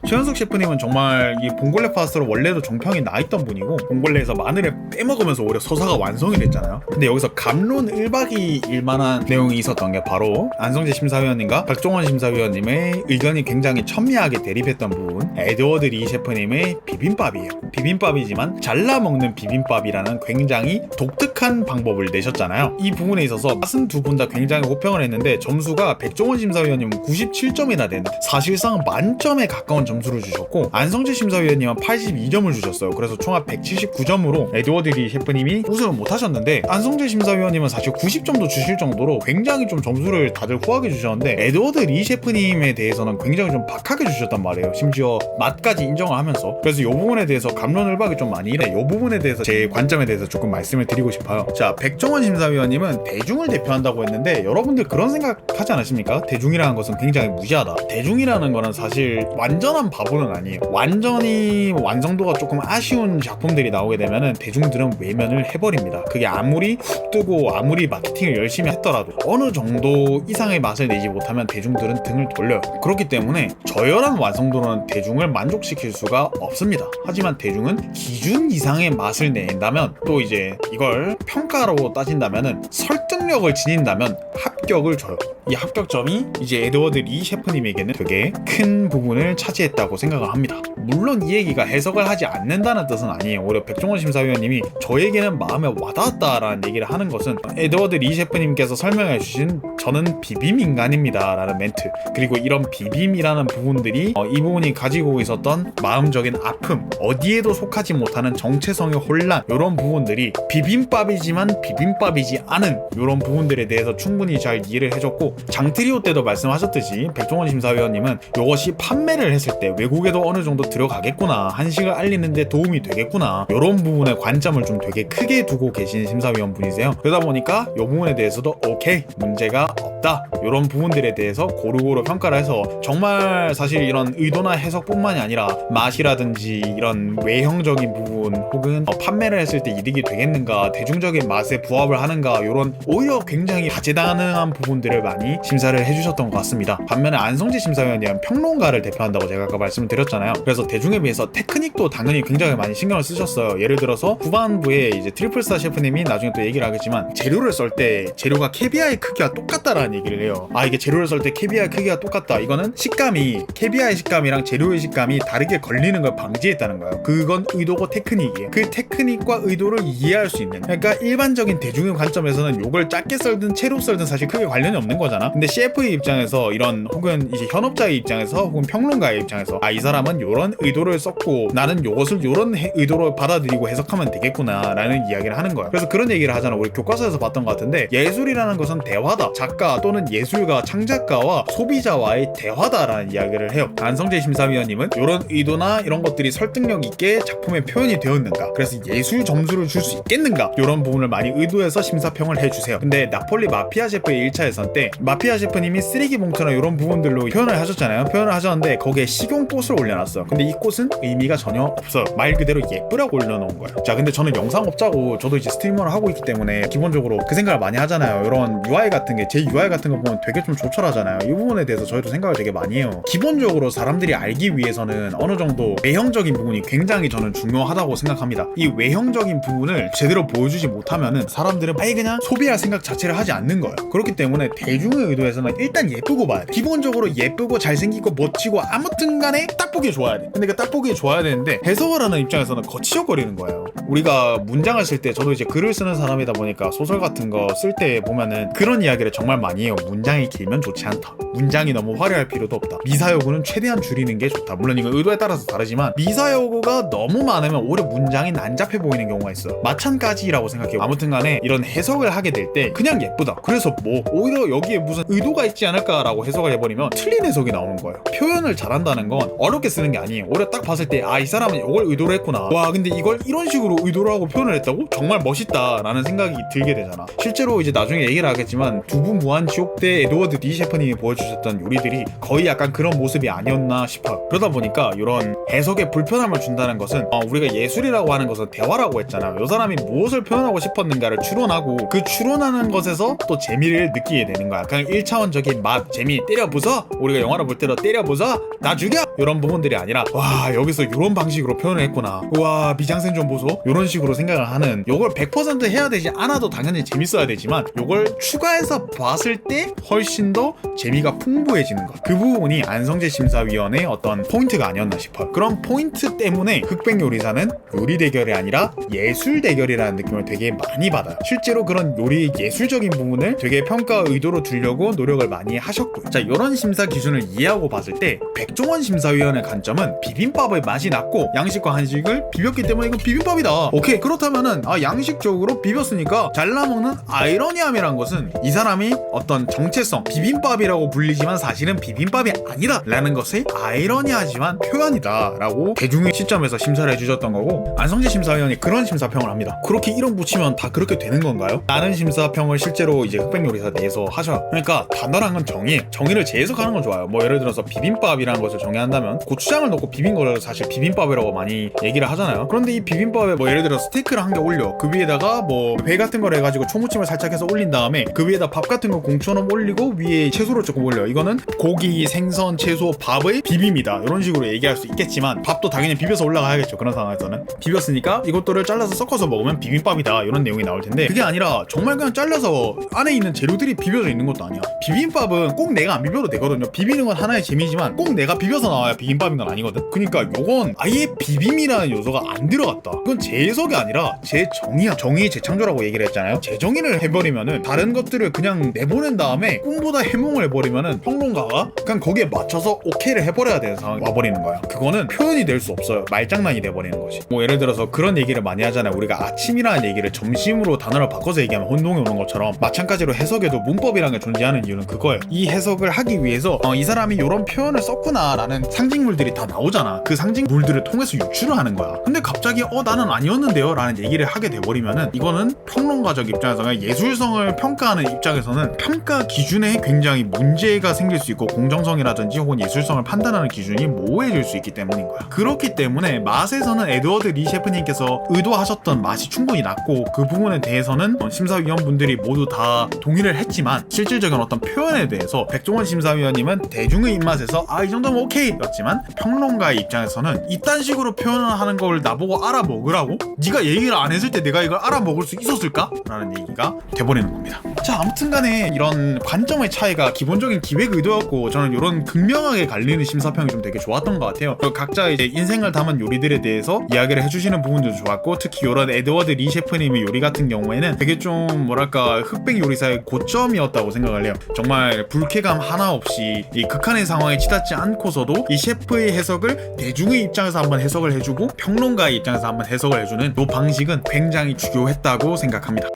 최현석 셰프님은 정말 이 봉골레 파스타로 원래도 정평이 나있던 분이고 봉골레에서 마늘을 빼먹으면서 오히려 서사가 완성이 됐잖아요. 근데 여기서 감론 1박 2일 만한 내용이 있었던 게 바로 안성재 심사위원님과 박종원 심사위원님의 의견이 굉장히 첨예하게 대립했던 부분, 에드워드 리 셰프님의 비빔밥이에요. 비빔밥이지만 잘라 먹는 비빔밥이라는 굉장히 독특한 방법을 내셨잖아요. 이 부분에 있어서 맛은 두 분 다 굉장히 호평을 했는데 점수가 백종원 심사위원님은 97점이나 되는 사실상 만점에 가까운 점수를 주셨고 안성재 심사위원님은 82점을 주셨어요. 그래서 총합 179점으로 에드워드 리 셰프님이 우승을 못하셨는데 안성재 심사위원님은 사실 90점도 주실 정도로 굉장히 좀 점수를 다들 후하게 주셨는데 에드워드 리 셰프님에 대해서는 굉장히 좀 박하게 주셨단 말이에요. 심지어 맛까지 인정을 하면서. 그래서 이 부분에 대해서 감론을박이 좀 많이 이래. 이 부분에 대해서 제 관점에 대해서 조금 말씀을 드리고 싶어요. 자, 백종원 심사위원님은 대중을 대표한다고 했는데 여러분들 그런 생각하지 않으십니까? 대중이라는 것은 굉장히 무시하다. 대중이라는 거는 사실 완전한 바보는 아니에요. 완전히 완성도가 조금 아쉬운 작품들이 나오게 되면은 대중들은 외면을 해버립니다. 그게 아무리 훅 뜨고 아무리 마케팅을 열심히 했더라도 어느 정도 이상의 맛을 내지 못하면 대중들은 등을 돌려요. 그렇기 때문에 저열한 완성도는 대중을 만족시킬 수가 없습니다. 하지만 대중은 기준 이상의 맛을 낸다면 또 이제 이걸 평가로 따진다면은 설득력을 지닌다면 합격을 줘요. 이 합격점이 이제 에드워드 리 셰프님에게는 되게 큰 부분을 차지했다고 생각을 합니다. 물론 이 얘기가 해석을 하지 않는다는 뜻은 아니에요. 오히려 백종원 심사위원님이 저에게는 마음에 와닿았다라는 얘기를 하는 것은 에드워드 리 셰프님께서 설명해 주신 저는 비빔인간입니다 라는 멘트, 그리고 이런 비빔이라는 부분들이 이 부분이 가지고 있었던 마음적인 아픔, 어디에도 속하지 못하는 정체성의 혼란, 이런 부분들이 비빔밥이지만 비빔밥이지 않은 이런 부분들에 대해서 충분히 잘 이해를 해줬고, 장트리오 때도 말씀하셨듯이 백종원 심사위원님은 이것이 판매를 했을 때 외국에도 어느 정도 들어가겠구나, 한식을 알리는 데 도움이 되겠구나, 이런 부분에 관점을 좀 되게 크게 두고 계신 심사위원 분이세요. 그러다 보니까 이 부분에 대해서도 오케이, 문제가 없다, 이런 부분들에 대해서 고루고루 평가를 해서 정말 사실 이런 의도나 해석뿐만이 아니라 맛이라든지 이런 외형적인 부분 혹은 판매를 했을 때 이득이 되겠는가, 대중적인 맛에 부합을 하는가, 이런 오히려 굉장히 다재다능한 부분들을 많이 심사를 해주셨던 것 같습니다. 반면에 안성재 심사위원님은 평론가를 대표한다고 제가 아까 말씀을 드렸잖아요. 그래서 대중에 비해서 테크닉도 당연히 굉장히 많이 신경을 쓰셨어요. 예를 들어서 후반부에 이제 트리플스타 셰프님이 나중에 또 얘기를 하겠지만 재료를 썰 때 재료가 캐비아의 크기와 똑같다라는 얘기를 해요. 아, 이게 재료를 썰 때 캐비아의 크기가 똑같다, 이거는 식감이, 캐비아의 식감이랑 재료의 식감이 다르게 걸리는 걸 방지했다는 거예요. 그건 의도고 테크닉이에요. 그 테크닉과 의도를 이해할 수 있는, 그러니까 일반적인 대중의 관점에서는 요걸 작게 썰든 채로 썰든 사실 크게 관련이 없는 거잖아. 근데 셰프의 입장에서 이런, 혹은 이제 현업자의 입장에서, 혹은 평론가의 입장에서 이 사람은 요런 의도를 썼고 나는 요것을 요런 의도로 받아들이고 해석하면 되겠구나 라는 이야기를 하는 거예요. 그래서 그런 얘기를 하잖아. 우리 교과서에서 봤던 것 같은데, 예술이라는 것은 대화다, 작가 또는 예술가, 창작가와 소비자와의 대화다라는 이야기를 해요. 안성재 심사위원님은 이런 의도나 이런 것들이 설득력 있게 작품에 표현이 되었는가, 그래서 예술 점수를 줄 수 있겠는가, 이런 부분을 많이 의도해서 심사평을 해주세요. 근데 나폴리 마피아 셰프의 1차 예선 때 마피아 셰프님이 쓰레기 봉투나 이런 부분들로 표현을 하셨잖아요. 표현을 하셨는데 거기에 식용꽃을 올려놨어요. 근데 이 꽃은 의미가 전혀 없어요. 말 그대로 예쁘라고 올려놓은 거예요. 자, 근데 저는 영상업자고 저도 이제 스트리머를 하고 있기 때문에 기본적으로 그 생각을 많이 하잖아요. 이런 UI 같은 게, 제 UI 같은 거 보면 되게 좀 조촐하잖아요. 이 부분에 대해서 저희도 생각을 되게 많이 해요. 기본적으로 사람들이 알기 위해서는 어느 정도 외형적인 부분이 굉장히 저는 중요하다고 생각합니다. 이 외형적인 부분을 제대로 보여주지 못하면은 사람들은 아예 그냥 소비할 생각 자체를 하지 않는 거예요. 그렇기 때문에 대중의 의도에서는 일단 예쁘고 봐야 돼. 기본적으로 예쁘고 잘생기고 멋지고 아무튼 간에 딱 보기 좋아야 돼. 근데 그 딱 보기 좋아야 되는데 해석을 하는 입장에서는 거치적거리는 거예요. 우리가 문장을 쓸 때, 저도 이제 글을 쓰는 사람이다 보니까 소설 같은 거 쓸 때 보면은 그런 이야기를 정말 많이 해요. 문장이 길면 좋지 않다, 문장이 너무 화려할 필요도 없다, 미사여구는 최대한 줄이는 게 좋다. 물론 이건 의도에 따라서 다르지만 미사여구가 너무 많으면 오히려 문장이 난잡해 보이는 경우가 있어요. 마찬가지라고 생각해요. 아무튼 간에 이런 해석을 하게 될 때 그냥 예쁘다, 그래서 뭐 오히려 여기에 무슨 의도가 있지 않을까라고 해석을 해버리면 틀린 해석이 나오는 거예요. 표현을 잘한다는 건 어렵게 쓰는 게 아니에요. 오히려 딱 봤을 때 이 사람은 이걸 의도로 했구나, 와 근데 이걸 이런 식으로 의도로 하고 표현을 했다고? 정말 멋있다 라는 생각이 들게 되잖아. 실제로 이제 나중에 얘기를 하겠지만 두부 무한지옥 때 에드워드 리 셰프님이 보여주셨던 요리들이 거의 약간 그런 모습이 아니었나 싶어요. 그러다 보니까 이런 해석에 불편함을 준다는 것은 우리가 예술이라고 하는 것은 대화라고 했잖아요. 이 사람이 무엇을 표현하고 싶었는가를 추론하고 그 추론하는 것에서 또 재미를 느끼게 되는 거야. 그냥 1차원적인 맛, 재미, 때려 부숴, 우리가 영화를 볼 때로 때려 부숴, 나 죽여, 이런 부분들이 아니라 와 여기서 이런 방식으로 표현을 했구나, 와 미장센 좀 보소, 이런 식으로 생각을 하는, 요걸 100% 해야 되지 않아도 당연히 재밌어야 되지만 요걸 추가해서 봤을 때 훨씬 더 재미가 풍부해지는 것, 그 부분이 안성재 심사위원의 어떤 포인트가 아니었나 싶어요. 그런 포인트 때문에 흑백요리사는 요리 대결이 아니라 예술 대결이라는 느낌을 되게 많이 받아요. 실제로 그런 요리 예술적인 부분을 되게 평가 의도로 두려고 노력을 많이 하셨고요. 자, 이런 심사 기준을 이해하고 봤을 때 백종원 심사위원의 관점은 비빔밥의 맛이 났고 양식과 한식을 비볐기 때문에 이건 비빔밥이다. 오케이, 그렇다면은 양식적으로 비볐으니까 잘라먹는 아이러니함이란 것은 이 사람이 어떤 정체성, 비빔밥이라고 불리지만 사실은 비빔밥이 아니다 라는 것의 아이러니하지만 표현이다 라고 대중의 시점에서 심사를 해주셨던 거고, 안성재 심사위원이 그런 심사평을 합니다. 그렇게 이름 붙이면 다 그렇게 되는 건가요? 라는 심사평을 실제로 이제 흑백요리사 내에서 하셔요. 그러니까 단단한 건 정의를 재해석하는 건 좋아요. 뭐 예를 들어서 비빔밥이라는 것을 정의한다면 고추장을 넣고 비빈 거를 사실 비빔밥이라고 많이 얘기를 하잖아요. 그런데 이 비빔밥에 뭐 예를 들어 스테이크를 한 개 올려, 그 위에다가 뭐 회 같은 걸 해가지고 초무침을 살짝 해서 올린 다음에 그 위에다 밥 같은 거 공처럼 올리고 위에 채소를 조금 올려, 이거는 고기, 생선, 채소, 밥의 비빔이다, 이런 식으로 얘기할 수 있겠지만 밥도 당연히 비벼서 올라가야겠죠. 그런 상황에서는 비볐으니까 이것들을 잘라서 섞어서 먹으면 비빔밥이다, 이런 내용이 나올 텐데, 그게 아니라 정말 그냥 잘라서 안에 있는 재료들이 비벼져 있는 것도 아니야. 비빔밥은 꼭 내가 안 비벼도 되거든요. 비비는 건 하나의 재미지만 꼭 내가 비벼서 나와야 비빔밥인 건 아니거든. 그러니까 요건 아예 비빔이라는 요소가 안 들어갔다. 그건 제 해석이 아니라 제 정의야. 정의의 재창조라고 얘기를 했잖아요. 재정의를 해버리면은 다른 것들을 그냥 내보낸 다음에 꿈보다 해몽을 해버리면은 평론가가 그냥 거기에 맞춰서 오케이를 해버려야 되는 상황이 와버리는 거야. 그거는 표현이 될 수 없어요. 말장난이 돼버리는 거지. 뭐 예를 들어서 그런 얘기를 많이 하잖아요. 우리가 아침이라는 얘기를 점심으로 단어를 바꿔서 얘기하면 혼동이 오는 것처럼, 마찬가지로 해석에도 문법이라는 게 존재하는 이유는 그거예요. 이 해석을 하기 위해서 이 사람이 이런 표현을 썼구나 라는 상징물들이 다 나오잖아. 그 상징물들을 통해서 유추를 하는 거야. 근데 갑자기 나는 아니었는데요 라는 얘기를 하게 돼버리면은 이거는 평론가적 입장에서는, 예술성을 평가하는 입장에서는 평가 기준에 굉장히 문제가 생길 수 있고, 공정성이라든지 혹은 예술성을 판단하는 기준이 모호해질 수 있기 때문인 거야. 그렇기 때문에 맛에서는 에드워드 리 셰프님께서 의도하셨던 맛이 충분히 났고, 그 부분에 대해서는 심사위원분들이 모두 다 동의를 했지만, 실질적인 어떤 표현에 대해서 백종원 심사위원님은 대중의 입맛에서 이 정도면 오케이 였지만, 평론가의 입장에서는 이딴 식으로 표현을 하는 걸 나보고 알아먹으라고? 네가 얘기를 안 했을 때 내가 이걸 알아먹을 수 있었을까? 라는 얘기가 돼버리는 겁니다. 자, 아무튼 간에 이런 관점의 차이가 기본적인 기획 의도였고, 저는 이런 극명하게 갈리는 심사평이 좀 되게 좋았던 것 같아요. 각자 이제 인생을 담은 요리들에 대해서 이야기를 해주시는 부분도 좋았고, 특히 이런 에드워드 리 셰프님의 요리 같은 경우에는 되게 좀 뭐랄까 흑백 요리사의 고점이었다고 생각을 해요. 정말 불쾌감 하나 없이 이 극한의 상황에 치닫지 않고서도 이 셰프의 해석을 대중의 입장에서 한번 해석을 해주고 평론가의 입장에서 한번 해석을 해주는 이 방식은 굉장히 중요했다고 생각합니다.